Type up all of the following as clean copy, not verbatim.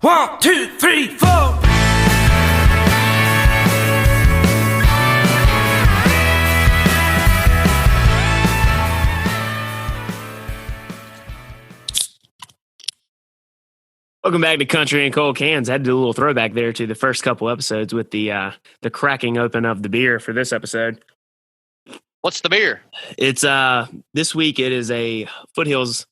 1, 2, 3, 4. Welcome back to Country and Cold Cans. I had to do a little throwback there to the first couple episodes with the cracking open of the beer for this episode. What's the beer? It's this week it is a Foothills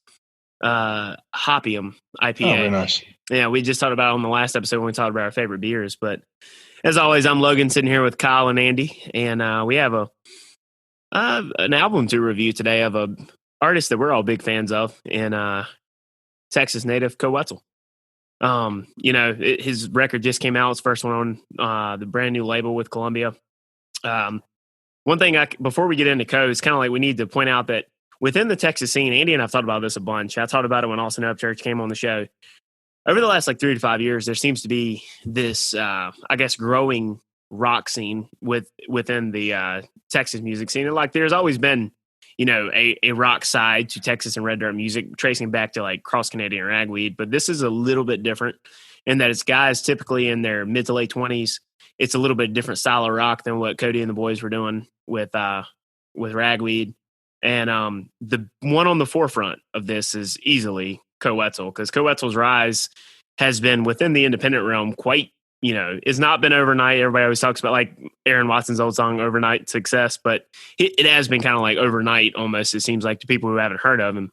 Hopium IPA. Oh, very nice. Yeah, we just talked about it on the last episode when we talked about our favorite beers. But as always, I'm Logan sitting here with Kyle and Andy, and we have an album to review today of a artist that we're all big fans of, in Texas native Wetzel. His record just came out. His first one on the brand new label with Columbia. One thing before we get into it's kind of like we need to point out that within the Texas scene, Andy and I've thought about this a bunch. I thought about it when Austin Upchurch came on the show. Over the last 3 to 5 years, there seems to be this, growing rock scene within the Texas music scene. And there's always been, a rock side to Texas and Red Dirt music, tracing back to Cross Canadian Ragweed. But this is a little bit different in that it's guys typically in their mid to late 20s. It's a little bit different style of rock than what Cody and the boys were doing with Ragweed. And the one on the forefront of this is easily Wetzel, because Wetzel's rise has been within the independent realm quite, it's not been overnight. Everybody always talks about Aaron Watson's old song, Overnight Success, but it has been kind of overnight almost, it seems like, to people who haven't heard of him.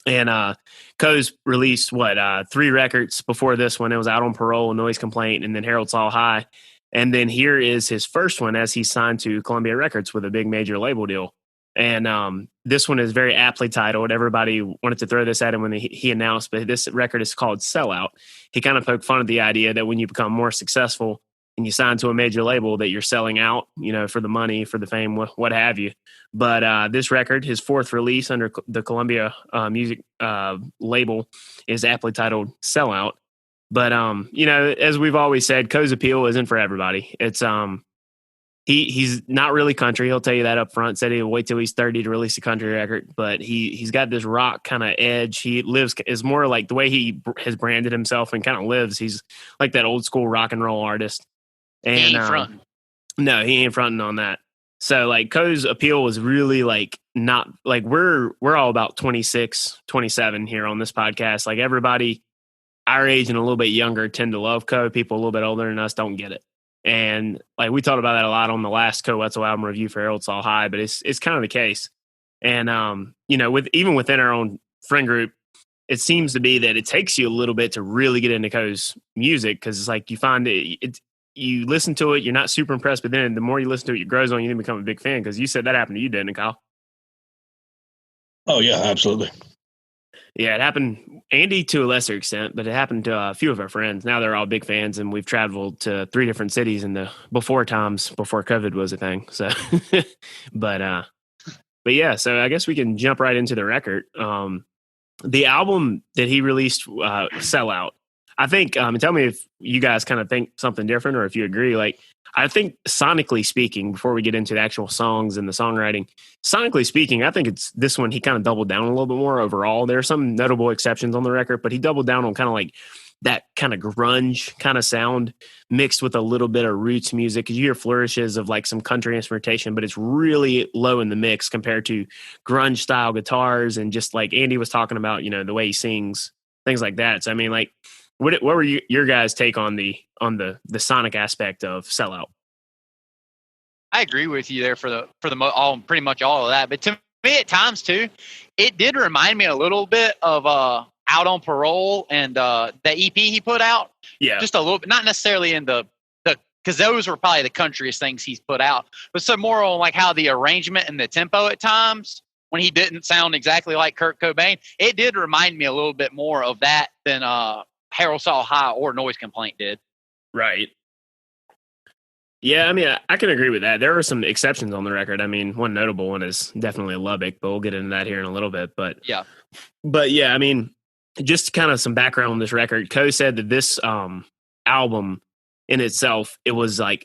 And Co's released, 3 records before this one. It was Out on Parole, Noise Complaint, and then Harold Saw High. And then here is his first one as he signed to Columbia Records with a big major label deal. And this one is very aptly titled. Everybody wanted to throw this at him when he announced, but this record is called Sellout. He kind of poked fun at the idea that when you become more successful and you sign to a major label, that you're selling out, for the money, for the fame, what have you. But this record, his 4th release under the Columbia music label, is aptly titled Sellout. But, as we've always said, Co's appeal isn't for everybody. It's he's not really country. He'll tell you that up front. Said he'll wait till he's 30 to release a country record. But he's got this rock kind of edge. He is more like the way he has branded himself and kind of lives. He's like that old school rock and roll artist. And he ain't fronting. No, he ain't fronting on that. So Co's appeal was really not we're all about 26, 27 here on this podcast. Everybody our age and a little bit younger tend to love Co. People a little bit older than us don't get it. And we talked about that a lot on the last Wetzel album review for Harold Saw High, but it's kind of the case. And even within our own friend group, it seems to be that it takes you a little bit to really get into Co's music, because it's you find it, you listen to it, you're not super impressed, but then the more you listen to it, it grows on you and become a big fan. Because you said that happened to you, didn't it, Kyle? Oh yeah, absolutely. Yeah, it happened, Andy to a lesser extent, but it happened to a few of our friends. Now they're all big fans, and we've traveled to 3 different cities in the before COVID was a thing. So, but yeah, so I guess we can jump right into the record. The album that he released, Sellout, I think, and tell me if you guys kind of think something different or if you agree. I think sonically speaking, before we get into the actual songs and the songwriting, sonically speaking, I think it's this one, he kind of doubled down a little bit more overall. There are some notable exceptions on the record, but he doubled down on kind of that kind of grunge kind of sound mixed with a little bit of roots music. 'Cause you hear flourishes of some country instrumentation, but it's really low in the mix compared to grunge style guitars and just Andy was talking about, the way he sings, things like that. So, I mean, what were your guys' take on the sonic aspect of Sellout? I agree with you there for pretty much all of that. But to me, at times too, it did remind me a little bit of Out on Parole and the EP he put out. Yeah, just a little bit, not necessarily in the because those were probably the countryest things he's put out, but some more on how the arrangement and the tempo at times, when he didn't sound exactly like Kurt Cobain, it did remind me a little bit more of that than Harold Saw High or Noise Complaint did. Right. Yeah, I mean, I can agree with that. There are some exceptions on the record. I mean, one notable one is definitely Lubbock, but we'll get into that here in a little bit. But yeah, I mean, just kind of some background on this record. Co said that this album in itself, it was a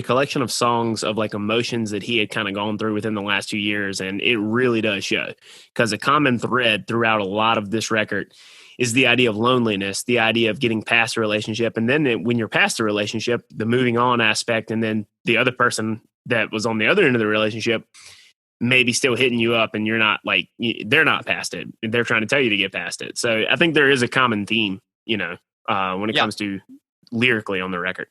collection of songs of emotions that he had kind of gone through within the last 2 years. And it really does show, because a common thread throughout a lot of this record is the idea of loneliness, the idea of getting past a relationship. And then when you're past a relationship, the moving on aspect, and then the other person that was on the other end of the relationship maybe still hitting you up, and you're not like, they're not past it. They're trying to tell you to get past it. So I think there is a common theme, when it comes to lyrically on the record.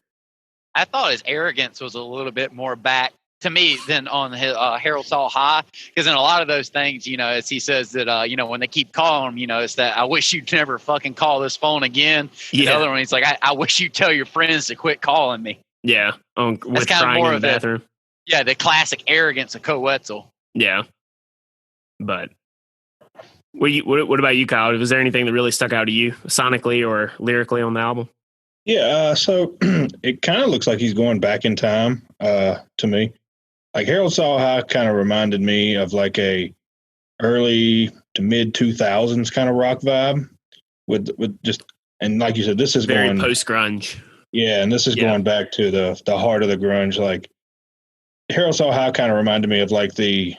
I thought his arrogance was a little bit more back to me than on his, Harold Saw High, because in a lot of those things, as he says that, when they keep calling him, it's that I wish you'd never fucking call this phone again. Yeah. The other one, he's like, I wish you'd tell your friends to quit calling me. Yeah, with kind crying of more in the bathroom. The classic arrogance of Wetzel. Yeah, but what about you, Kyle? Was there anything that really stuck out to you sonically or lyrically on the album? Yeah, so it kind of looks like he's going back in time to me. Like Harold Saw High kind of reminded me of like a early to mid 2000s kind of rock vibe with just, and like you said, this is very going post grunge. Yeah, and this is going back to the heart of the grunge. Like Harold Saw High kind of reminded me of like the,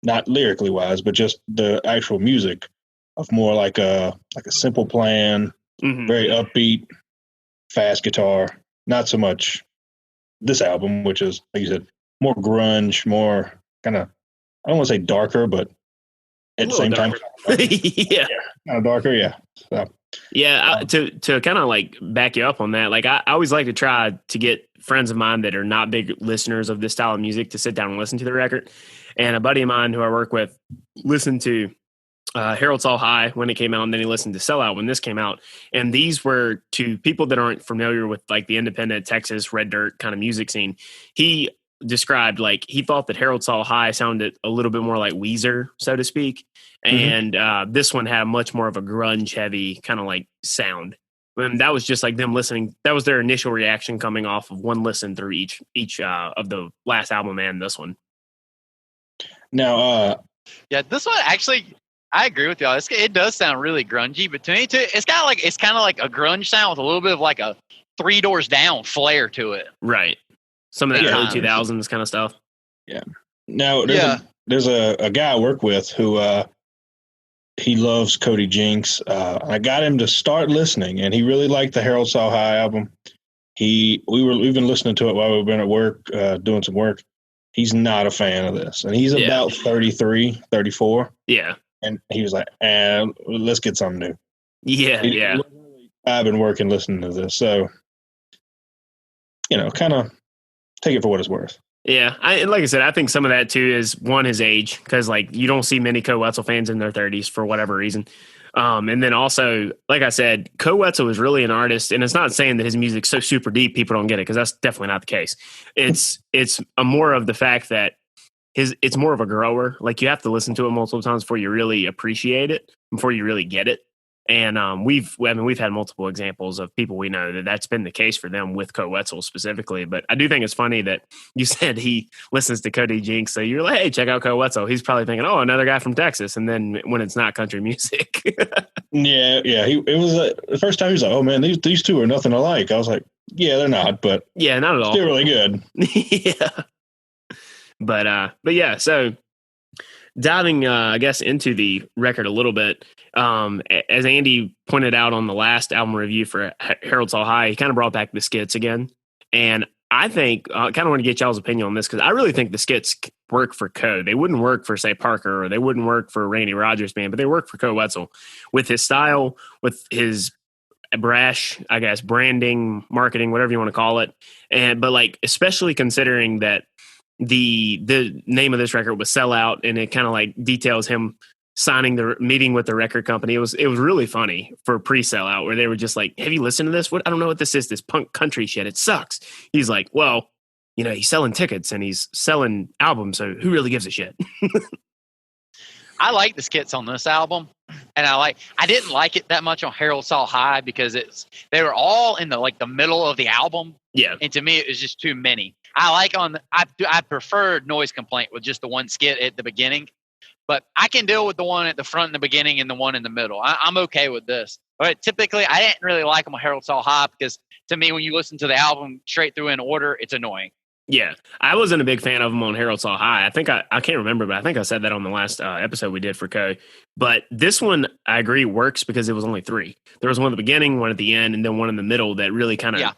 not lyrically wise, but just the actual music of more like a Simple Plan, very upbeat, fast guitar. Not so much this album, which is, like you said, more grunge, more kind of, I don't want to say darker, but at the same time, yeah, kind of darker. Yeah. So, yeah. To kind of like back you up on that, like I always like to try to get friends of mine that are not big listeners of this style of music to sit down and listen to the record. And a buddy of mine who I work with listened to Harold Saw High when it came out, and then he listened to Sellout when this came out. And these were, to people that aren't familiar with like the independent Texas red dirt kind of music scene, he described like he thought that Harold Saw High sounded a little bit more like Weezer, so to speak. And this one had much more of a grunge heavy kind of like sound. And that was just like them listening. That was their initial reaction coming off of one listen through each of the last album and this one. Now, this one actually, I agree with y'all. It does sound really grungy, but to me too, it's kind of like a grunge sound with a little bit of like a Three Doors Down flair to it. Right. Some of that early 2000s kind of stuff. Yeah. Now, there's a guy I work with who he loves Cody Jinks. I got him to start listening, and he really liked the Harold Saw High album. We've been listening to it while we've been at work, doing some work. He's not a fan of this, and he's about 33, 34. Yeah. And he was like, let's get something new. Yeah. I've been working listening to this. So, kind of take it for what it's worth. Yeah. And like I said, I think some of that too is one, his age, because like you don't see many Wetzel fans in their 30s for whatever reason. And then also, like I said, Wetzel is really an artist, and it's not saying that his music's so super deep people don't get it, because that's definitely not the case. It's a more of the fact that it's more of a grower. Like you have to listen to it multiple times before you really appreciate it, before you really get it. And we've had multiple examples of people we know that's been the case for them with Wetzel specifically. But I do think it's funny that you said he listens to Cody Jinks, so you're like, hey, check out Wetzel. He's probably thinking, oh, another guy from Texas. And then when it's not country music. Yeah. It was the first time he was like, oh man, these two are nothing alike. I was like, yeah, they're not, but yeah, not at all. They're really good. Yeah. But yeah, so diving, I guess, into the record a little bit, as Andy pointed out on the last album review for Harold Saw High, he kind of brought back the skits again. And I think, I kind of want to get y'all's opinion on this, because I really think the skits work for Co. They wouldn't work for, say, Parker, or they wouldn't work for Randy Rogers Band, but they work for Wetzel with his style, with his brash, I guess, branding, marketing, whatever you want to call it. But like, especially considering that the name of this record was Sellout, and it kind of like details him signing the meeting with the record company. It was really funny for pre-Sellout, where they were just like, have you listened to this? I don't know what this is, this punk country shit. It sucks. He's like, well, he's selling tickets and he's selling albums, so who really gives a shit? I like the skits on this album, and I didn't like it that much on Harold Saw High, because they were all in the middle of the album. Yeah. And to me, it was just too many. I prefer Noise Complaint with just the one skit at the beginning, but I can deal with the one at the front in the beginning and the one in the middle. I'm okay with this. But typically, I didn't really like them on Harold Saw High, because to me, when you listen to the album straight through in order, it's annoying. Yeah, I wasn't a big fan of him on Harold Saw High. I think I can't remember, but I think I said that on the last episode we did for Co. But this one, I agree, works because it was only 3. There was one at the beginning, one at the end, and then one in the middle that really kind of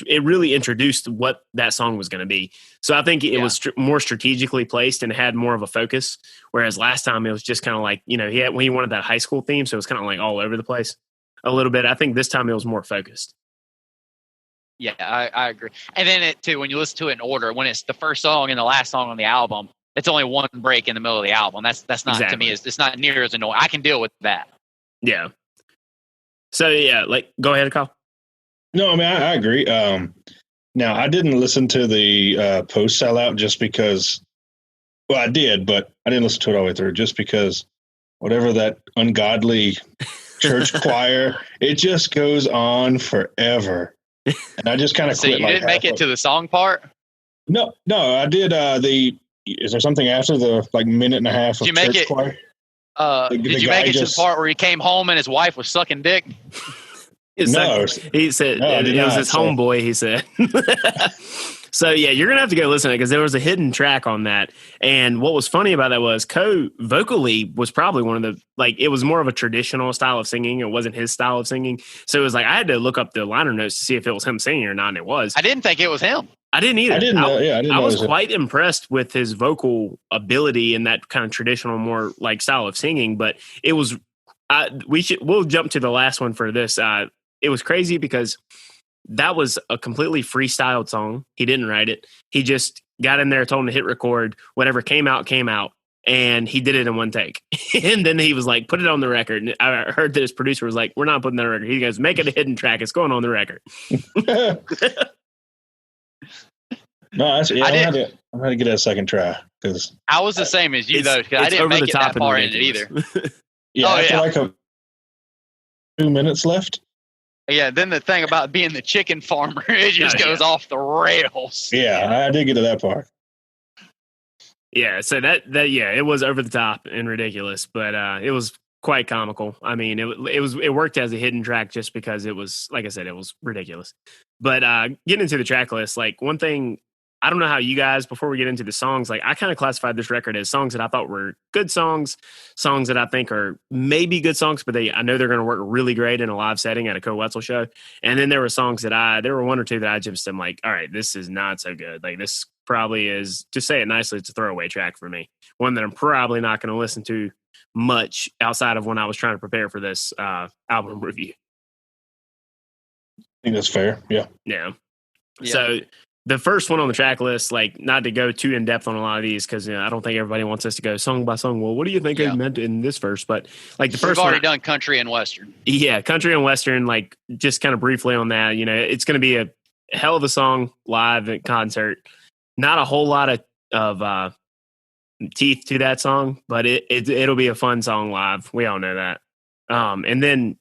it really introduced what that song was going to be. So I think it was more strategically placed and had more of a focus. Whereas last time it was just kind of like, he wanted that high school theme, so it was kind of like all over the place a little bit. I think this time it was more focused. Yeah, I agree. And then too, when you listen to it in order, when it's the first song and the last song on the album, it's only one break in the middle of the album. That's not to me. It's not near as annoying. I can deal with that. Yeah. So yeah, go ahead, Kyle. No, I mean I agree. Now I didn't listen to the post Sellout just because. Well, I did, but I didn't listen to it all the way through just because whatever that ungodly church choir, it just goes on forever. And I just kind of so quit. You didn't make it to the song part? No, I did. Is there something after the minute and a half of church choir? Did you make it to the part where he came home and his wife was sucking dick? He said it was his homeboy. He said. So yeah, you're gonna have to go listen to it because there was a hidden track on that. And what was funny about that was Co vocally was probably one of the it was more of a traditional style of singing. It wasn't his style of singing. So it was I had to look up the liner notes to see if it was him singing or not, and it was. I didn't think it was him. I didn't either. I didn't know. Yeah, I didn't know. I was quite impressed with his vocal ability and that kind of traditional, more style of singing. But it was. We'll jump to the last one for this. It was crazy because that was a completely freestyled song. He didn't write it. He just got in there, told him to hit record. Whatever came out, and he did it in one take. And then he was like, put it on the record. And I heard that his producer was like, we're not putting that on the record. He goes, make it a hidden track. It's going on the record. No, I'm going to get a second try because I was the same as you though. Because I didn't make it that far in it either. After 2 minutes left. Yeah, then the thing about being the chicken farmer, it just goes off the rails. Yeah, I did get to that part. Yeah, so that it was over the top and ridiculous, but it was quite comical. I mean, it worked as a hidden track just because it was, like I said, it was ridiculous. But getting into the track list, one thing, I don't know how you guys, before we get into the songs, I kind of classified this record as songs that I thought were good songs that I think are maybe good songs, but I know they're going to work really great in a live setting at a Wetzel show. And then there were songs there were one or two that I just am like, all right, this is not so good. This probably is, to say it nicely, it's a throwaway track for me. One that I'm probably not going to listen to much outside of when I was trying to prepare for this album review. I think that's fair. Yeah. Yeah. So the first one on the track list, not to go too in depth on a lot of these because I don't think everybody wants us to go song by song. Well, what do you think I meant in this verse? But the first We've already done country and western. Yeah, country and western. Just kind of briefly on that. It's going to be a hell of a song live at concert. Not a whole lot of teeth to that song, but it'll be a fun song live. We all know that. And then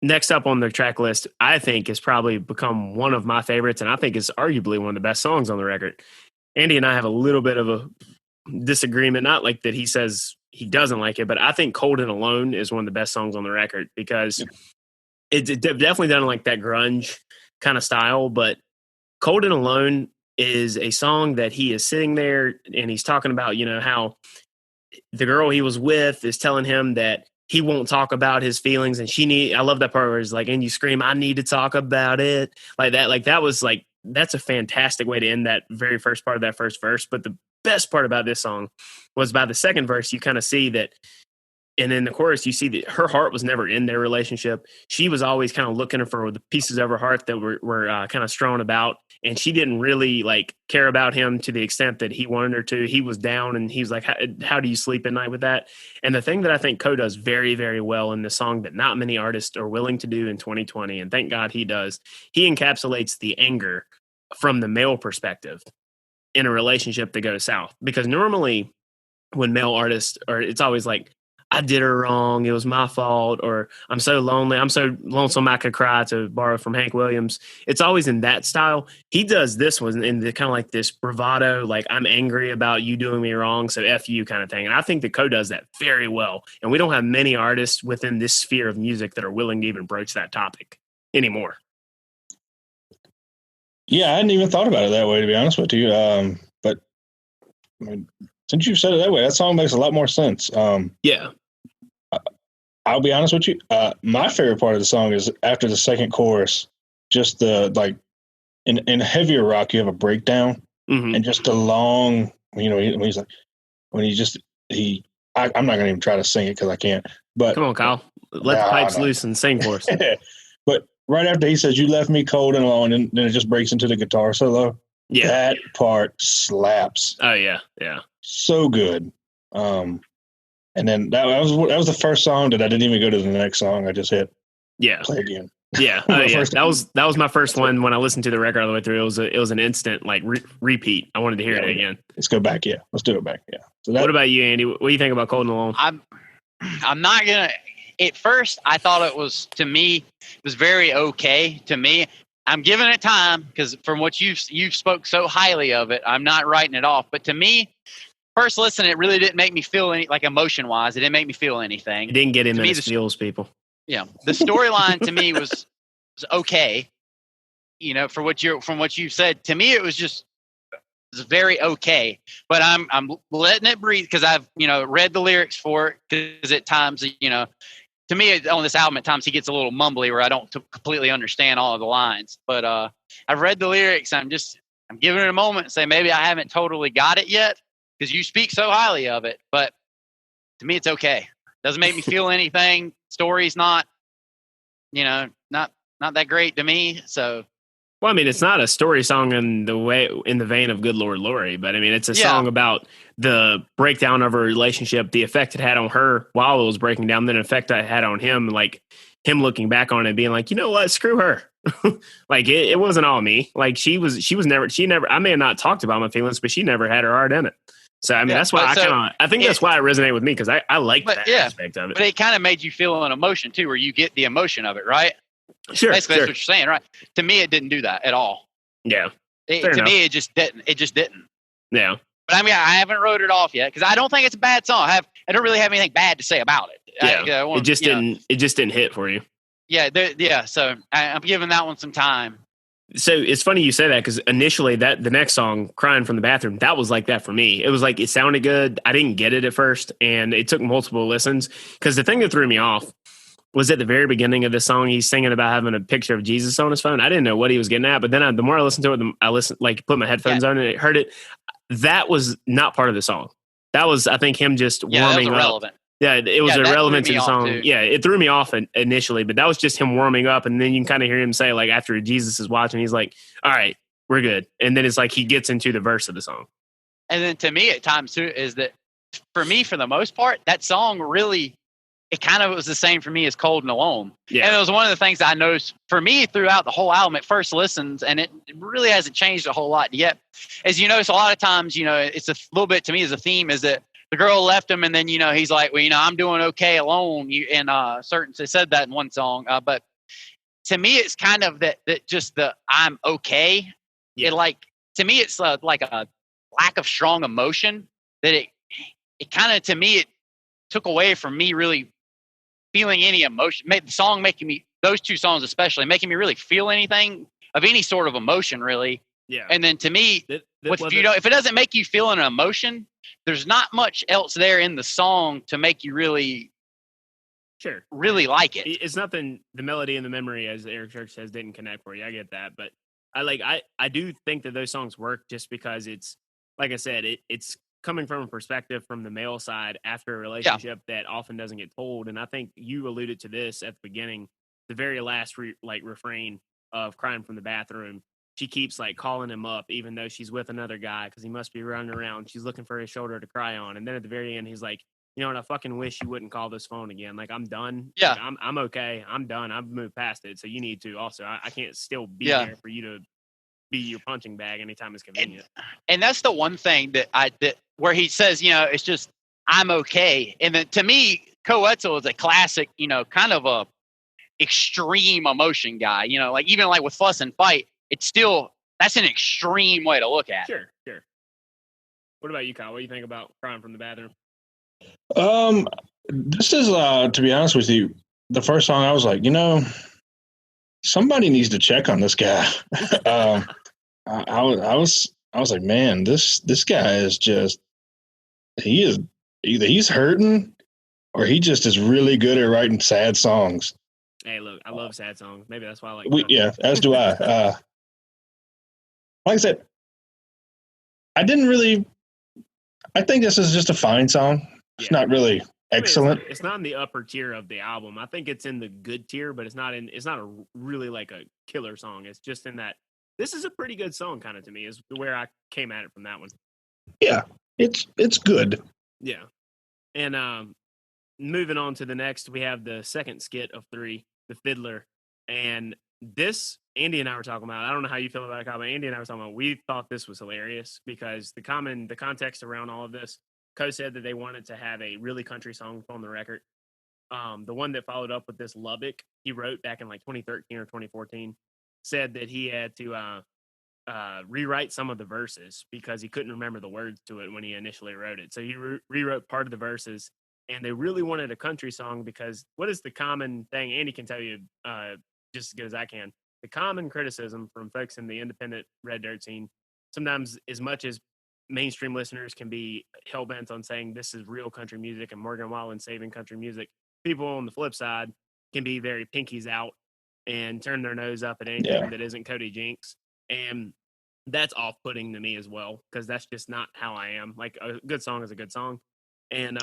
next up on the track list, I think has probably become one of my favorites, and I think is arguably one of the best songs on the record. Andy and I have a little bit of a disagreement, not that he says he doesn't like it, but I think Cold and Alone is one of the best songs on the record because it definitely doesn't like that grunge kind of style, but Cold and Alone is a song that he is sitting there and he's talking about, how the girl he was with is telling him that he won't talk about his feelings and I love that part where it's and you scream, I need to talk about it. That's a fantastic way to end that very first part of that first verse. But the best part about this song was by the second verse, you kind of see that. And in the chorus, you see that her heart was never in their relationship. She was always kind of looking for the pieces of her heart that were kind of strewn about. And she didn't really care about him to the extent that he wanted her to. He was down and he was like, how do you sleep at night with that? And the thing that I think Co does very, very well in this song that not many artists are willing to do in 2020, and thank God he does, he encapsulates the anger from the male perspective in a relationship that goes south. Because normally when male artists, it's always I did her wrong. It was my fault. Or I'm so lonely. I'm so lonesome I could cry, to borrow from Hank Williams. It's always in that style. He does this one in the kind of this bravado, I'm angry about you doing me wrong, so F you kind of thing. And I think that Co does that very well. And we don't have many artists within this sphere of music that are willing to even broach that topic anymore. Yeah, I hadn't even thought about it that way, to be honest with you. But I mean, since you said it that way, that song makes a lot more sense. Yeah. I'll be honest with you. My favorite part of the song is after the second chorus, just the like in heavier rock, you have a breakdown Mm-hmm. and just a long, when he's like, when he just, I'm not going to even try to sing it because I can't. But Come on, Kyle. Let the pipes loose and sing for us. But right after he says, "You left me cold and alone," and then it just breaks into the guitar solo. Yeah. That part slaps. Oh, yeah. Yeah. So good. And then that was the first song that I didn't even go to the next song. I just hit play again. Yeah. Oh, yeah. That was my first one when I listened to the record all the way through. It was an instant like repeat. I wanted to hear it again. Let's go back. Yeah. Let's do it back. Yeah. So what about you, Andy? What do you think about Cold and Alone? I'm not gonna. At first, I thought it was very okay to me. I'm giving it time because from what you spoke so highly of it, I'm not writing it off. But to me, first listen, it really didn't make me feel any, like emotion wise. It didn't make me feel anything. It didn't get in those feels, people. Yeah, the storyline to me was okay. From what you said to me, it was very okay. But I'm letting it breathe because I've read the lyrics for it because at times to me on this album at times he gets a little mumbly where I don't completely understand all of the lines. But I've read the lyrics. I'm giving it a moment and say maybe I haven't totally got it yet because you speak so highly of it. But to me, it's okay. Doesn't make me feel anything. Story's not that great to me. So. Well, I mean, it's not a story song in the vein of Good Lord Lori, but I mean, it's a song about the breakdown of a relationship, the effect it had on her while it was breaking down, then the effect it had on him, like him looking back on it and being like, you know what, screw her. Like it wasn't all me. Like she never, I may have not talked about my feelings, but she never had her heart in it. So, I mean, that's why I think that's why it resonated with me because I like that aspect of it. But it kind of made you feel an emotion too, where you get the emotion of it, right? Sure. Basically, that's what you're saying, right? To me, it didn't do that at all. Yeah. To me, it just didn't. It just didn't. Yeah. But I mean, I haven't wrote it off yet because I don't think it's a bad song. I don't really have anything bad to say about it. Yeah. It just didn't hit for you. Yeah. Yeah. So I'm giving that one some time. So it's funny you say that because initially the next song, Crying from the Bathroom, that was like that for me. It was like, it sounded good. I didn't get it at first and it took multiple listens because the thing that threw me off was at the very beginning of this song, he's singing about having a picture of Jesus on his phone. I didn't know what he was getting at, but then the more I listened to it, I listened, like put my headphones on and heard it. That was not part of the song. That was, I think, him just warming up. Yeah, it was irrelevant to the song. Too. Yeah, it threw me off initially, but that was just him warming up. And then you can kind of hear him say, like, after Jesus is watching, he's like, all right, we're good. And then it's like he gets into the verse of the song. And then to me at times, too, is that for me, for the most part, that song really, it kind of was the same for me as Cold and Alone. Yeah. And it was one of the things I noticed for me throughout the whole album at first listens, and it really hasn't changed a whole lot yet. As you notice, a lot of times, it's a little bit to me as a theme is that the girl left him, and then, he's like, well, I'm doing okay alone. They said that in one song. But to me, it's kind of that just the I'm okay. Yeah. To me, it's like a lack of strong emotion that it kind of, to me, it took away from me really feeling any emotion. The song making me, those two songs especially, making me really feel anything of any sort of emotion, really. Yeah. And then to me, if it doesn't make you feel an emotion, there's not much else there in the song to make you really, really like it. It's nothing. The melody and the memory, as Eric Church says, didn't connect for you. I get that, but I do think that those songs work just because it's, like I said, it's coming from a perspective from the male side after a relationship that often doesn't get told. And I think you alluded to this at the beginning, the very last refrain of Crying from the Bathroom. She keeps like calling him up, even though she's with another guy because he must be running around. She's looking for his shoulder to cry on. And then at the very end, he's like, you know what? I fucking wish you wouldn't call this phone again. Like, I'm done. Yeah. Like, I'm okay. I'm done. I've moved past it. So you need to also, I can't still be there for you to be your punching bag anytime it's convenient. And that's the one thing that where he says, it's just, I'm okay. And then to me, Wetzel is a classic, kind of a extreme emotion guy, like even like with Fuss and Fight, it's still, that's an extreme way to look at it. Sure. What about you, Kyle? What do you think about Crying from the Bathroom? This is, to be honest with you, the first song I was like, somebody needs to check on this guy. I was like, man, this guy is just he is either he's hurting or he just is really good at writing sad songs. Hey, look, I love sad songs. Maybe that's why I like. Yeah, as do I. Like I said, I didn't really. I think this is just a fine song. It's not really excellent. It's not in the upper tier of the album. I think it's in the good tier, but it's not a really like a killer song. It's just in that this is a pretty good song kind of to me is where I came at it from that one. Yeah, it's good. Yeah. And moving on to the next, we have the second skit of 3, The Fiddler. And this, Andy and I were talking about, I don't know how you feel about it, Kyle, but Andy and I were talking about, we thought this was hilarious because the context around all of this, Co said that they wanted to have a really country song on the record. The one that followed up with this, Lubbock, he wrote back in like 2013 or 2014, said that he had to rewrite some of the verses because he couldn't remember the words to it when he initially wrote it. So he rewrote part of the verses, and they really wanted a country song because what is the common thing? Andy can tell you just as good as I can. The common criticism from folks in the independent red dirt scene, sometimes as much as mainstream listeners can be hell-bent on saying this is real country music and Morgan Wallen saving country music, people on the flip side can be very pinkies out and turn their nose up at anything that isn't Cody Jinks. And that's off-putting to me as well, because that's just not how I am. Like, a good song is a good song. And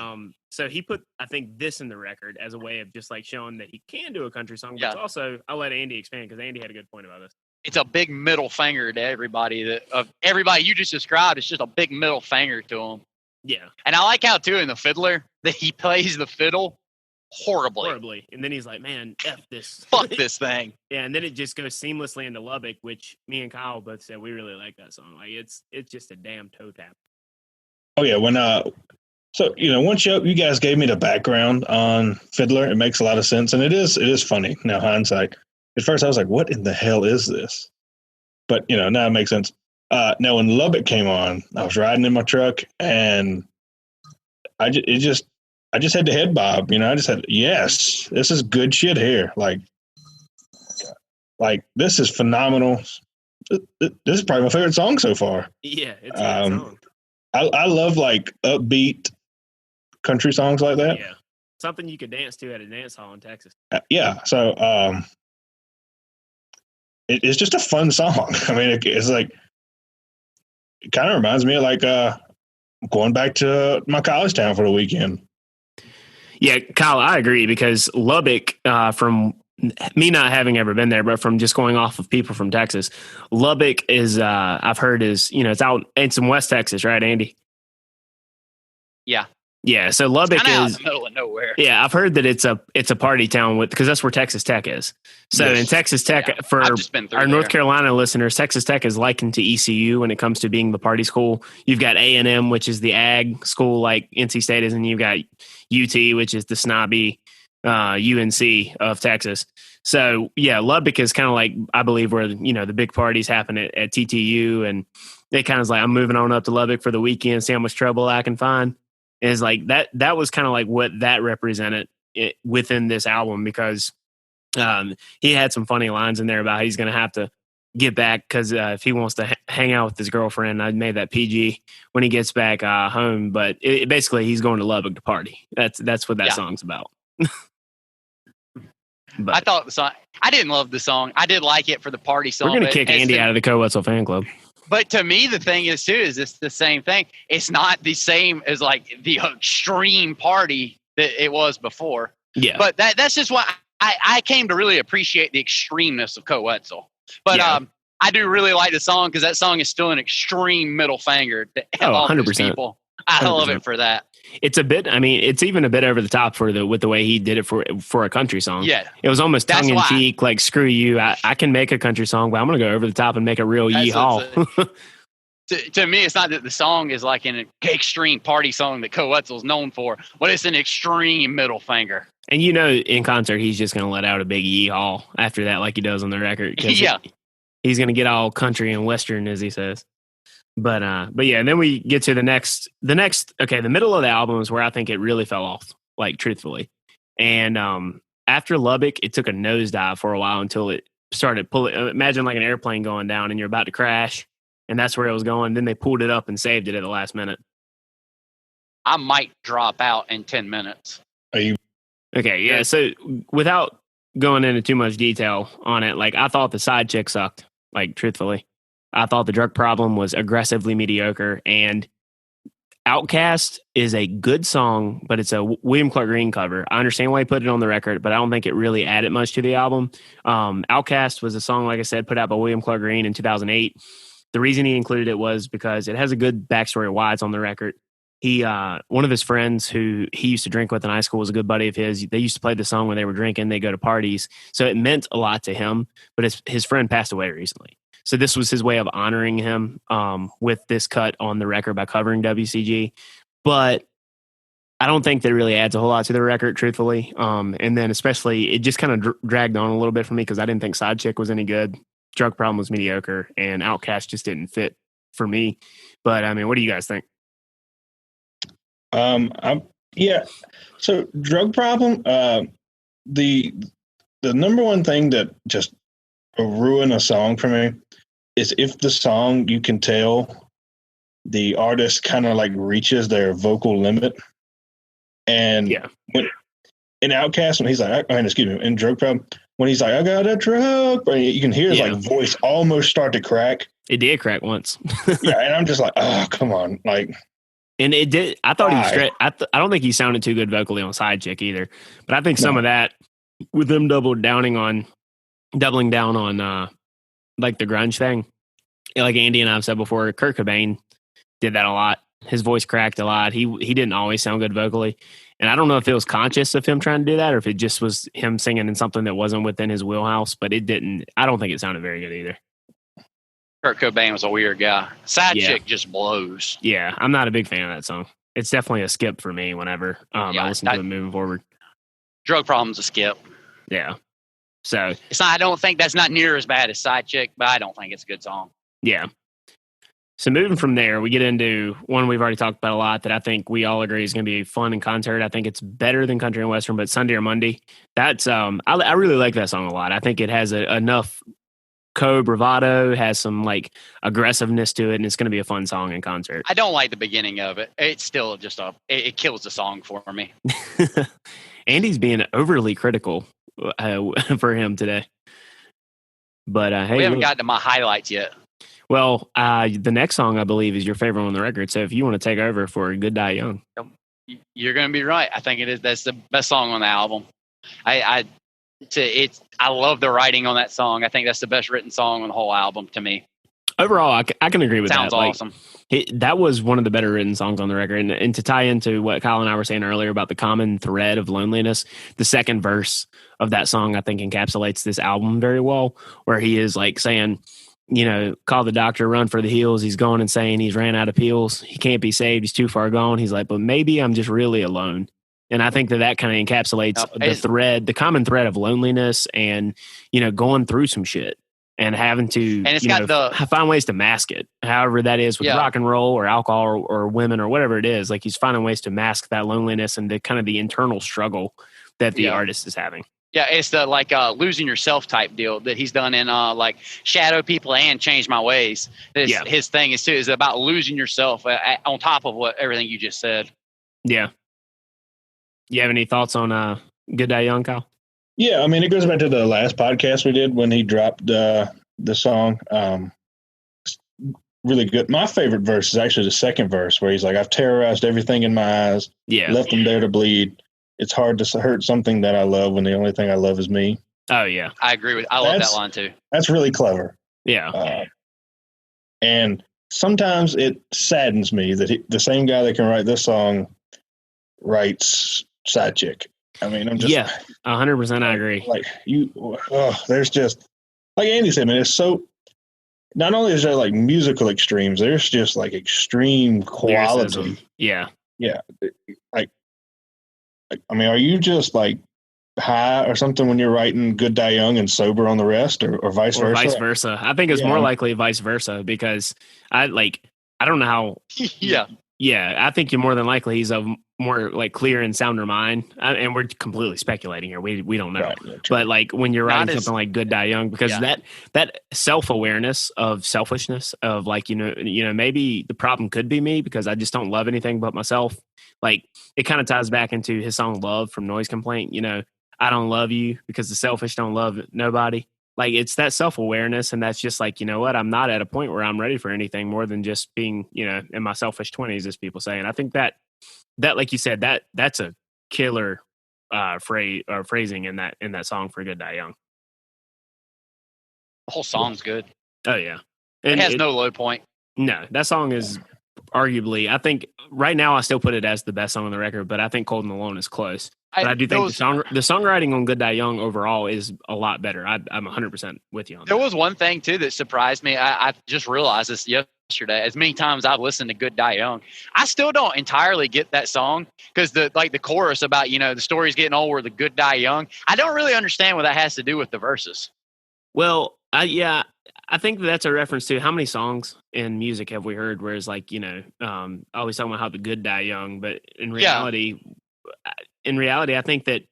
so he put, I think, this in the record as a way of just like showing that he can do a country song. But also, I'll let Andy expand because Andy had a good point about this. It's a big middle finger to everybody everybody you just described. It's just a big middle finger to him. Yeah. And I like how, too, in the Fiddler, that he plays the fiddle horribly. And then he's like, man, F this. Fuck this thing. Yeah, and then it just goes seamlessly into Lubbock, which me and Kyle both said we really like that song. Like, it's just a damn toe tap. Oh, yeah. When so, once you guys gave me the background on Fiddler, it makes a lot of sense. And it is funny now, hindsight. At first, I was like, what in the hell is this? But, now it makes sense. Now, when Lubbock came on, I was riding in my truck, and I just had the head bob. I just had, yes, this is good shit here. Like this is phenomenal. This is probably my favorite song so far. Yeah, it's a good song. I love, like, upbeat country songs like that. Yeah. Something you could dance to at a dance hall in Texas. Yeah. So it's just a fun song. I mean, it's like, it kind of reminds me of like going back to my college town for the weekend. Yeah, Kyle, I agree because Lubbock, from me not having ever been there, but from just going off of people from Texas, Lubbock is, I've heard is, it's in West Texas, right, Andy? Yeah. Yeah, so Lubbock is out in the middle of nowhere. Yeah, I've heard that it's a party town because that's where Texas Tech is. So in Texas Tech, for our North Carolina listeners, Texas Tech is likened to ECU when it comes to being the party school. You've got A&M, which is the ag school like NC State is, and you've got UT, which is the snobby UNC of Texas. So yeah, Lubbock is kind of like, I believe, where the big parties happen at TTU, and they kind of like, I'm moving on up to Lubbock for the weekend, see how much trouble I can find. And it's like that was kind of like what that represented within this album, because he had some funny lines in there about how he's going to have to get back because if he wants to hang out with his girlfriend, I made that PG, when he gets back home. But basically, he's going to Lubbock to party. That's what that song's about. But I thought the song, I didn't love the song. I did like it for the party song. We're going to kick Andy out of the Wetzel fan club. But to me, the thing is, too, is it's the same thing. It's not the same as, like, the extreme party that it was before. Yeah. But that's just what I came to really appreciate, the extremeness of Wetzel. But I do really like the song because that song is still an extreme middle finger to all 100%. those people. I love it for that. It's a bit, I mean, it's even a bit over the top with the way he did it for a country song. Yeah. It was almost tongue in cheek, like, screw you. I can make a country song, but I'm going to go over the top and make a real yeehaw. To me, it's not that the song is like an extreme party song that Wetzel's known for, but it's an extreme middle finger. And in concert, he's just going to let out a big yeehaw after that, like he does on the record. Yeah. He's going to get all country and Western, as he says. But yeah, and then we get to the next, the middle of the album is where I think it really fell off, like, truthfully. And after Lubbock, it took a nosedive for a while until it started pulling. Imagine like an airplane going down and you're about to crash, and that's where it was going. Then they pulled it up and saved it at the last minute. I might drop out in 10 minutes. Are you Okay, yeah. So without going into too much detail on it, like I thought the side chick sucked. Like truthfully, I thought the drug problem was aggressively mediocre. And Outcast is a good song, but it's a William Clark Green cover. I understand why he put it on the record, but I don't think it really added much to the album. Outcast was a song, like I said, put out by William Clark Green in 2008. The reason he included it was because it has a good backstory of why it's on the record. He, one of his friends who he used to drink with in high school was a good buddy of his. They used to play the song when they were drinking. They go to parties. So it meant a lot to him, but his friend passed away recently. So this was his way of honoring him with this cut on the record by covering WCG. But I don't think that it really adds a whole lot to the record, truthfully. And then especially it just kind of dragged on a little bit for me because I didn't think Side Chick was any good. Drug Problem was mediocre, and Outcast just didn't fit for me. But I mean, what do you guys think? Yeah. So Drug Problem, the number one thing that just ruin a song for me is if the song, you can tell the artist kind of like reaches their vocal limit. And in Outkast, when he's like, in Drug Problem, when he's like, I got a drug, you can hear his like voice almost start to crack. It did crack once. Yeah. And I'm just like, oh, come on. Like, and it did. I thought he was straight. I don't think he sounded too good vocally on Side Chick either. But I think some of that with them doubling down on like the grunge thing. Like Andy and I have said before, Kurt Cobain did that a lot. His voice cracked a lot. He didn't always sound good vocally. And I don't know if it was conscious of him trying to do that or if it just was him singing in something that wasn't within his wheelhouse. But it didn't. I don't think it sounded very good either. Kurt Cobain was a weird guy. Side Chick just blows. Yeah, I'm not a big fan of that song. It's definitely a skip for me whenever I listen to it moving forward. Drug Problem's a skip. Yeah. So it's not, I don't think that's not near as bad as Side Chick, but I don't think it's a good song. Yeah. So moving from there, we get into one we've already talked about a lot that I think we all agree is going to be fun in concert. I think it's better than Country and Western, but Sunday or Monday. That's I really like that song a lot. I think it has enough bravado, has some like aggressiveness to it, and it's going to be a fun song in concert. I don't like the beginning of it. It's still just it kills the song for me. Andy's being overly critical for him today. But hey, we haven't gotten to my highlights yet. Well, the next song I believe is your favorite on the record. So if you want to take over for "Good Die Young," you're going to be right. I think it is. That's the best song on the album. I love the writing on that song. I think that's the best written song on the whole album to me. Overall, I can agree with that. Sounds awesome. That was one of the better written songs on the record. And to tie into what Kyle and I were saying earlier about the common thread of loneliness, the second verse of that song, I think, encapsulates this album very well, where he is like saying, you know, call the doctor, run for the hills. He's going and saying he's ran out of pills. He can't be saved. He's too far gone. He's like, but maybe I'm just really alone. And I think that kind of encapsulates the common thread of loneliness and, you know, going through some shit and having to find ways to mask it. However that is with rock and roll or alcohol or women or whatever it is. Like he's finding ways to mask that loneliness and the kind of the internal struggle that the artist is having. Yeah, it's the losing yourself type deal that he's done in like Shadow People and Change My Ways. His thing is about losing yourself on top of everything you just said. Yeah. You have any thoughts on Good Die Young, Kyle? Yeah, I mean, it goes back to the last podcast we did when he dropped the song. Really good. My favorite verse is actually the second verse where he's like, I've terrorized everything in my eyes, left them there to bleed. It's hard to hurt something that I love when the only thing I love is me. Oh, yeah. I agree I love that line, too. That's really clever. Yeah. And sometimes it saddens me that the same guy that can write this song writes Side Chick. I mean, I'm just 100%. I agree. Like there's just like Andy said, man. It's so. Not only is there like musical extremes, there's just like extreme quality. Lyricism. Yeah. Like, I mean, are you just like high or something when you're writing Good Die Young and sober on the rest, or vice versa? Vice versa. I think it's more likely vice versa because I don't know how. Yeah. Yeah, I think you're more than likely he's a more like clear and sounder mind. And we're completely speculating here. We don't know. Right. But like when you're Not writing as- something like Good Die Young, because that self-awareness of selfishness of like, maybe the problem could be me because I just don't love anything but myself. Like it kind of ties back into his song Love from Noise Complaint. I don't love you because the selfish don't love nobody. Like it's that self-awareness, and that's just like, you know what, I'm not at a point where I'm ready for anything more than just being, in my selfish 20s, as people say. And I think that like you said, that's a killer phrase or phrasing in that song for Good Die Young. The whole song's good. Oh yeah. It And has no low point. no, that song is arguably, I think right now I still put it as the best song on the record, but I think Cold and Alone is close. But I do think the songwriting on Good Die Young overall is a lot better. I'm 100% with you on that. There was one thing too that surprised me. I just realized this yesterday. As many times I've listened to Good Die Young, I still don't entirely get that song because the chorus about the story's getting old, where the good die young. I don't really understand what that has to do with the verses. Well, I think that's a reference to how many songs in music have we heard where it's like, always talking about how the good die young, but in reality, I think that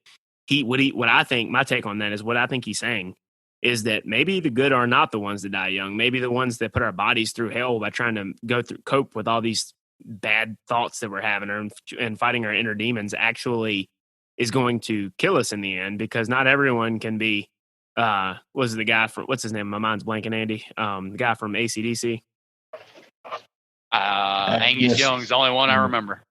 what I think, my take on that is what I think he's saying is that maybe the good are not the ones that die young. Maybe the ones that put our bodies through hell by trying to cope with all these bad thoughts that we're having and fighting our inner demons actually is going to kill us in the end, because not everyone can be, was the guy from, what's his name? My mind's blanking, Andy. The guy from AC/DC. Angus Young's the only one I remember.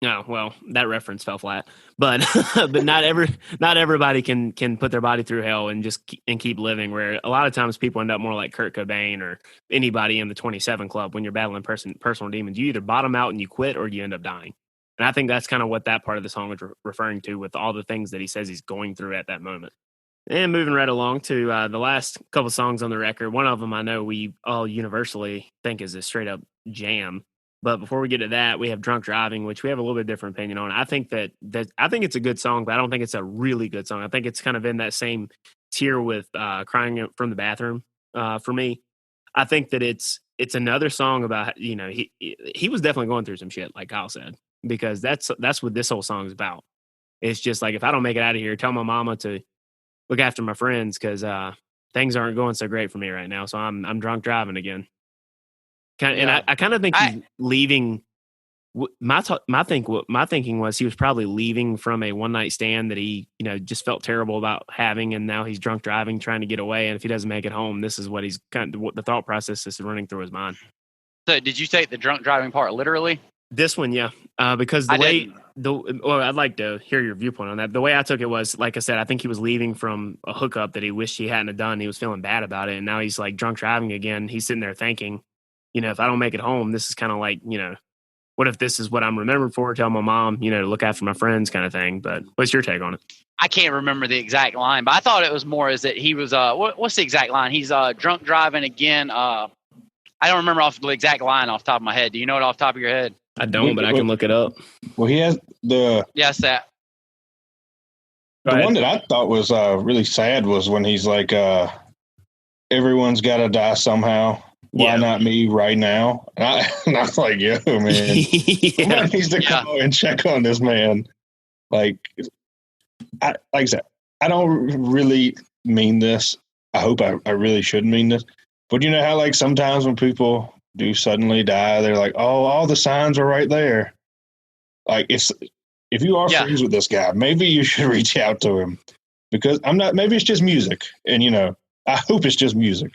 No, well, that reference fell flat, but but not everybody can put their body through hell and just keep living. Where a lot of times people end up more like Kurt Cobain or anybody in the 27 Club. When you're battling personal demons, you either bottom out and you quit, or you end up dying. And I think that's kind of what that part of the song is referring to, with all the things that he says he's going through at that moment. And moving right along to the last couple songs on the record. One of them I know we all universally think is a straight up jam. But before we get to that, we have Drunk Driving, which we have a little bit different opinion on. I think I think it's a good song, but I don't think it's a really good song. I think it's kind of in that same tier with Crying from the Bathroom for me. I think that it's another song about, he was definitely going through some shit, like Kyle said, because that's what this whole song is about. It's just like, if I don't make it out of here, tell my mama to look after my friends, because things aren't going so great for me right now. So I'm drunk driving again. And I kind of think he's leaving. My thinking was he was probably leaving from a one night stand that he just felt terrible about having, and now he's drunk driving, trying to get away. And if he doesn't make it home, this is what he's what the thought process is running through his mind. So, did you take the drunk driving part literally? This one, yeah, because I'd like to hear your viewpoint on that. The way I took it was, like I said, I think he was leaving from a hookup that he wished he hadn't have done. He was feeling bad about it, and now he's like drunk driving again. He's sitting there thinking, if I don't make it home, this is kind of like, what if this is what I'm remembered for? Tell my mom, to look after my friends, kind of thing. But what's your take on it? I can't remember the exact line, but I thought it was more is that he was, what's the exact line? He's drunk driving again. I don't remember off the exact line off the top of my head. Do you know it off the top of your head? I don't, but I can look it up. Well, he has Yes, that. The one that I thought was really sad was when he's like, everyone's got to die somehow. Why not me right now? And I was like, yo, man, somebody needs to come and check on this man. Like I said, I don't really mean this. I hope I really shouldn't mean this. But you know how like sometimes when people do suddenly die, they're like, oh, all the signs are right there. Like if you are friends with this guy, maybe you should reach out to him, because maybe it's just music, and I hope it's just music.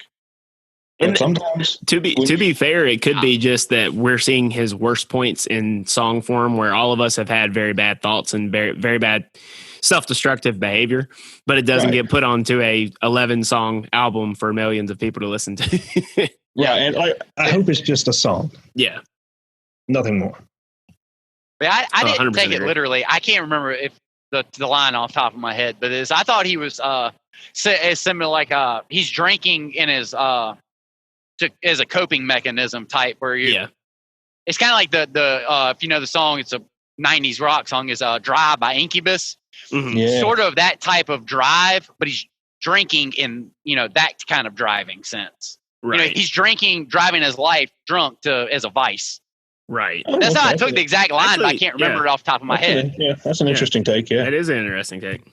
And sometimes, to be fair, it could be just that we're seeing his worst points in song form, where all of us have had very bad thoughts and very, very bad self-destructive behavior, but it doesn't get put onto a 11-song album for millions of people to listen to. And I hope it's just a song. Yeah, nothing more. Yeah, I didn't take it literally. I can't remember if the line off the top of my head, but I thought he was similar, like he's drinking in his as a coping mechanism type, where it's kind of like the if you know the song, it's a 90s rock song, is Drive by Incubus. Mm-hmm. Yeah. Sort of that type of drive, but he's drinking in that kind of driving sense. Right. He's driving his life drunk as a vice. Right. Oh, That's how I okay. took the exact line, but I Actually, can't remember it off the top of my Okay, head. yeah, that's an interesting take. Yeah. That is an interesting take.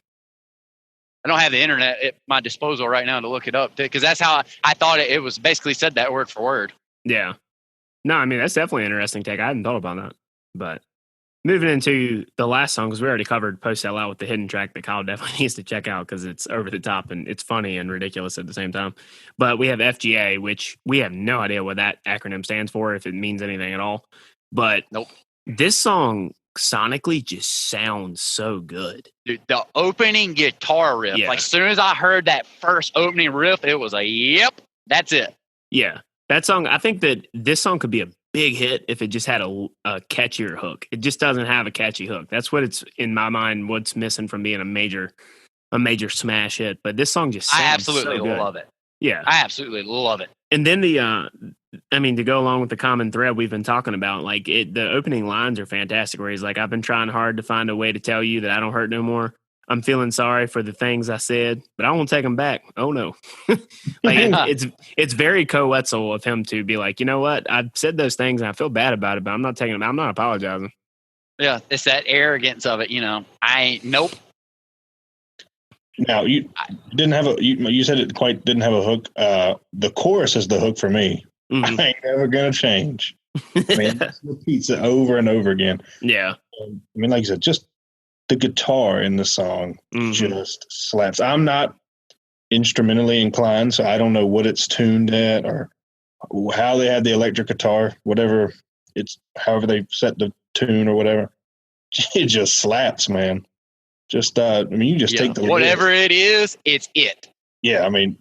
I don't have the internet at my disposal right now to look it up because that's how I thought it was basically said that word for word. Yeah. No, I mean, that's definitely an interesting take. I hadn't thought about that. But moving into the last song, because we already covered Post Sellout with the hidden track that Kyle definitely needs to check out because it's over the top and it's funny and ridiculous at the same time. But we have FGA, which we have no idea what that acronym stands for, if it means anything at all. But Nope. This song sonically just sounds so good. Dude, the opening guitar riff, Yeah. like as soon as I heard that first opening riff, it was yep, that's it. Yeah. That song, I think that this song could be a big hit if it just had a catchier hook. It just doesn't have a catchy hook. That's what it's, in my mind, what's missing from being a major smash hit. But this song just sounds I absolutely so good. love it. Yeah. I absolutely love it. And then to go along with the common thread we've been talking about, like the opening lines are fantastic where he's like, I've been trying hard to find a way to tell you that I don't hurt no more. I'm feeling sorry for the things I said, but I won't take them back. Oh no. It's very Wetzel of him to be like, you know what? I've said those things and I feel bad about it, but I'm not taking them. I'm not apologizing. Yeah, it's that arrogance of it, I ain't nope. Now you didn't have you said it quite didn't have a hook. The chorus is the hook for me. Mhm. I ain't never gonna change. I mean, it repeats it over and over again. Yeah. I mean, like you said, just the guitar in the song just slaps. I'm not instrumentally inclined, so I don't know what it's tuned at or how they had the electric guitar, whatever however they set the tune or whatever. It just slaps, man. Just I mean, you just take the whatever it is, it's it. Yeah, I mean,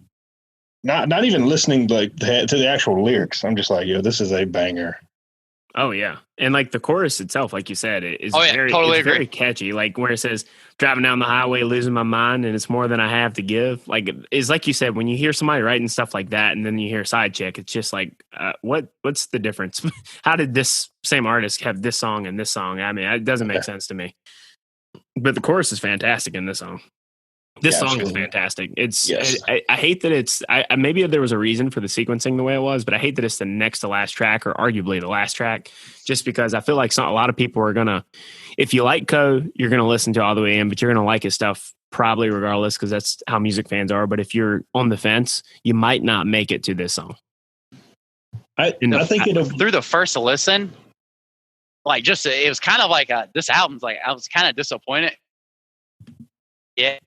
not even listening to the actual lyrics. I'm just like, yo, this is a banger. Oh yeah, and like the chorus itself, like you said, it is totally agree. very catchy. Like where it says, "Driving down the highway, losing my mind, and it's more than I have to give." Like it's like you said, when you hear somebody writing stuff like that, and then you hear Side Chick, it's just like, what's the difference? How did this same artist have this song and this song? I mean, it doesn't make sense to me. But the chorus is fantastic in this song. This song absolutely. is fantastic. It's Yes. I hate that it's maybe there was a reason for the sequencing the way it was, but I hate that it's the next to last track or arguably the last track, just because I feel like a lot of people are gonna, if you like you're gonna listen to all the way in, but you're gonna like his stuff probably regardless because that's how music fans are. But if you're on the fence, you might not make it to this song. I think it'll Through the first listen, like it was kind of like this album's like I was kind of disappointed. Yeah.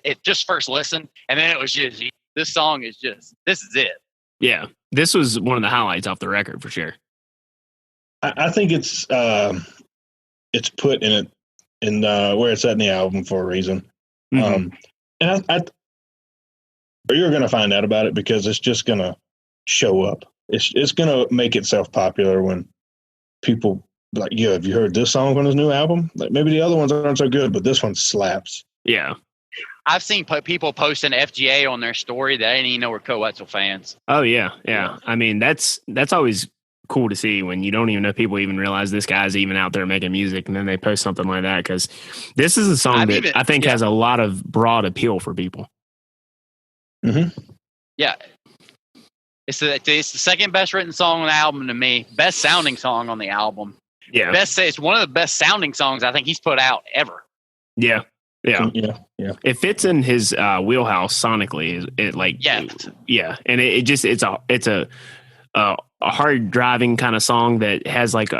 It just first listen, and then it was just this song is just this is it. Yeah, this was one of the highlights off the record for sure. I think it's put in where it's at in the album for a reason. Mhm. And you're going to find out about it because it's just going to show up. It's going to make itself popular when people like, yeah, have you heard this song on his new album? Like maybe the other ones aren't so good, but this one slaps. Yeah. I've seen people posting FGA on their story that I didn't even know were Wetzel fans. Oh yeah. I mean, that's always cool to see when you don't even know people even realize this guy's even out there making music, and then they post something like that because this is a song I think has a lot of broad appeal for people. Mm-hmm. Yeah, it's the second best written song on the album to me. Best sounding song on the album. Yeah, it's one of the best sounding songs I think he's put out ever. Yeah. It fits in his wheelhouse sonically. And it's a hard driving kind of song that has like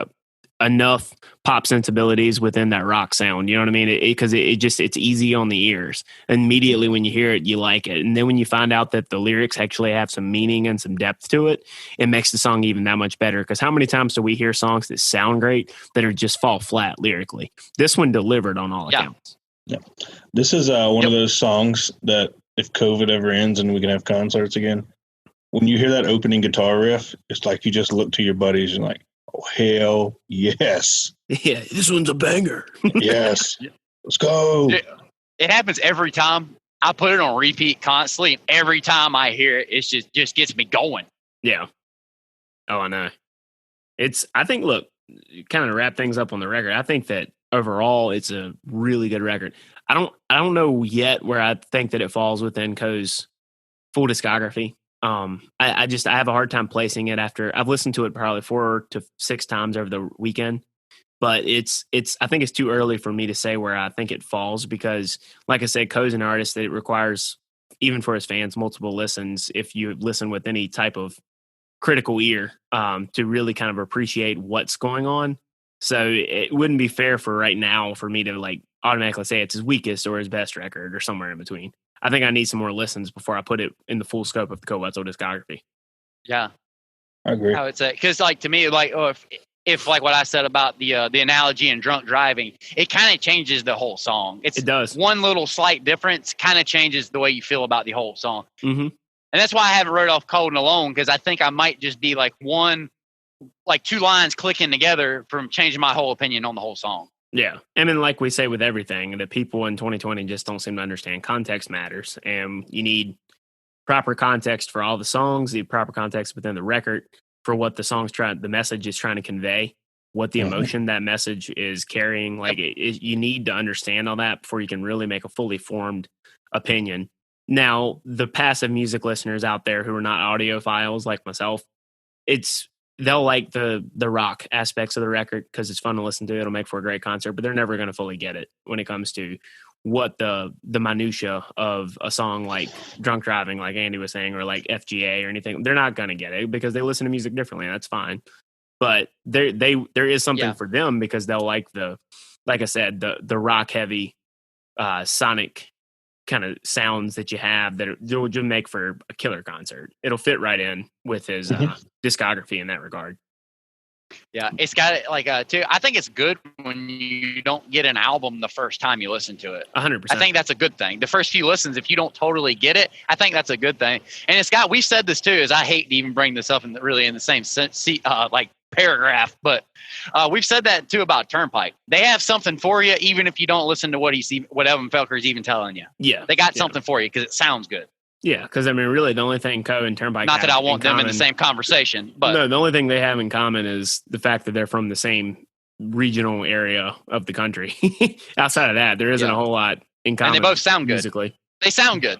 enough pop sensibilities within that rock sound. You know what I mean? Because it's easy on the ears. Immediately when you hear it, you like it, and then when you find out that the lyrics actually have some meaning and some depth to it, it makes the song even that much better. Because how many times do we hear songs that sound great that are just fall flat lyrically? This one delivered on all accounts. Yeah, this is one of those songs that if COVID ever ends and we can have concerts again, when you hear that opening guitar riff, it's like you just look to your buddies and like, oh hell yes, yeah, this one's a banger. Yes, let's go. It happens every time. I put it on repeat constantly. Every time I hear it, it just gets me going. Yeah. Oh, I know. I think, look, kind of wrap things up on the record. I think that overall, it's a really good record. I don't know yet where I think that it falls within Co's full discography. I have a hard time placing it after I've listened to it probably 4 to 6 times over the weekend. But I think it's too early for me to say where I think it falls because, like I said, Co's an artist that it requires, even for his fans, multiple listens if you listen with any type of critical ear to really kind of appreciate what's going on. So it wouldn't be fair for right now for me to like automatically say it's his weakest or his best record or somewhere in between. I think I need some more listens before I put it in the full scope of the Wetzel discography. Yeah, I agree. I would say because like to me, like if like what I said about the analogy in drunk driving, it kind of changes the whole song. It does. One little slight difference kind of changes the way you feel about the whole song. Mm-hmm. And that's why I haven't wrote off Cold and Alone, because I think I might just be like 2 lines clicking together from changing my whole opinion on the whole song. Yeah. I mean, like we say with everything, that people in 2020 just don't seem to understand context matters. And you need proper context for all the songs, the proper context within the record for what the message is trying to convey, what the emotion that message is carrying. Like you need to understand all that before you can really make a fully formed opinion. Now, the passive music listeners out there who are not audiophiles like myself, they'll like the rock aspects of the record because it's fun to listen to. It'll make for a great concert, but they're never going to fully get it when it comes to what the minutia of a song like Drunk Driving, like Andy was saying, or like FGA or anything. They're not going to get it because they listen to music differently, and that's fine. But there is something for them because they'll like like I said, the rock heavy sonic kind of sounds that you have that will just make for a killer concert. It'll fit right in with his discography in that regard. Yeah, it's got like too. I think it's good when you don't get an album the first time you listen to it. 100%. I think that's a good thing. The first few listens, if you don't totally get it, I think that's a good thing. And it's got. We've said this too. Is I hate to even bring this up in the same sense, like paragraph, but we've said that too about Turnpike. They have something for you, even if you don't listen to what Evan Felker is even telling you. Yeah, they got something for you because it sounds good. Yeah, because I mean, really, the only thing Co and Turnpike not that I want them in the same conversation, but no, the only thing they have in common is the fact that they're from the same regional area of the country. Outside of that, there isn't a whole lot in common. And they both sound good musically. They sound good.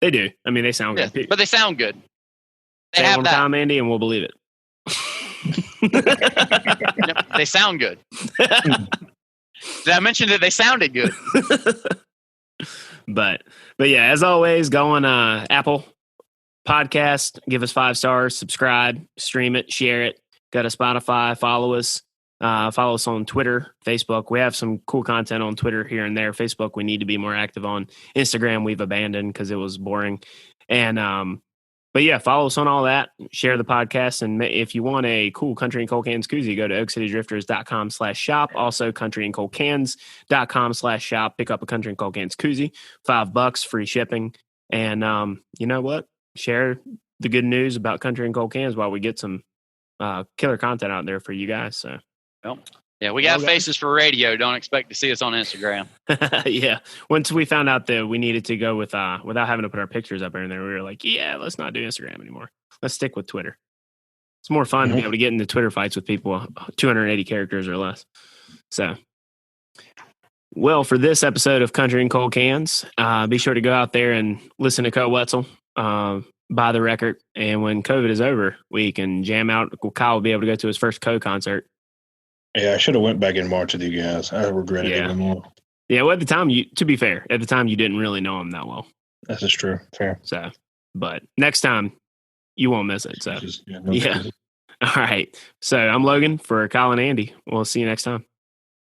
They do. I mean, they sound good, but they sound good. They have that time, Andy, and we'll believe it. Yep, they sound good. Did I mention that they sounded good? But yeah, as always, go on Apple Podcast, give us 5 stars, subscribe, stream it, share it. Go to Spotify, follow us on Twitter, Facebook. We have some cool content on Twitter here and there. Facebook, we need to be more active on. Instagram, we've abandoned because it was boring. And but yeah, follow us on all that. Share the podcast. And if you want a cool Country and Cold Cans koozie, go to oakcitydrifters.com/shop. Also, countryandcoldcans.com/shop. Pick up a Country and Cold Cans koozie. $5, free shipping. And you know what? Share the good news about Country and Cold Cans while we get some killer content out there for you guys. So, well, yeah, we got faces for radio. Don't expect to see us on Instagram. Yeah. Once we found out that we needed to go with without having to put our pictures up there, we were like, yeah, let's not do Instagram anymore. Let's stick with Twitter. It's more fun to be able to get into Twitter fights with people 280 characters or less. So, well, for this episode of Country and Cold Cans, be sure to go out there and listen to Co Wetzel, buy the record, and when COVID is over, we can jam out. Kyle will be able to go to his first Co concert. Yeah, I should have went back in March with you guys. I regret it even more. Yeah, well, at the time, to be fair, at the time you didn't really know him that well. That is true. Fair. So, but next time you won't miss it. So, yeah. All right. So I'm Logan for Kyle and Andy. We'll see you next time.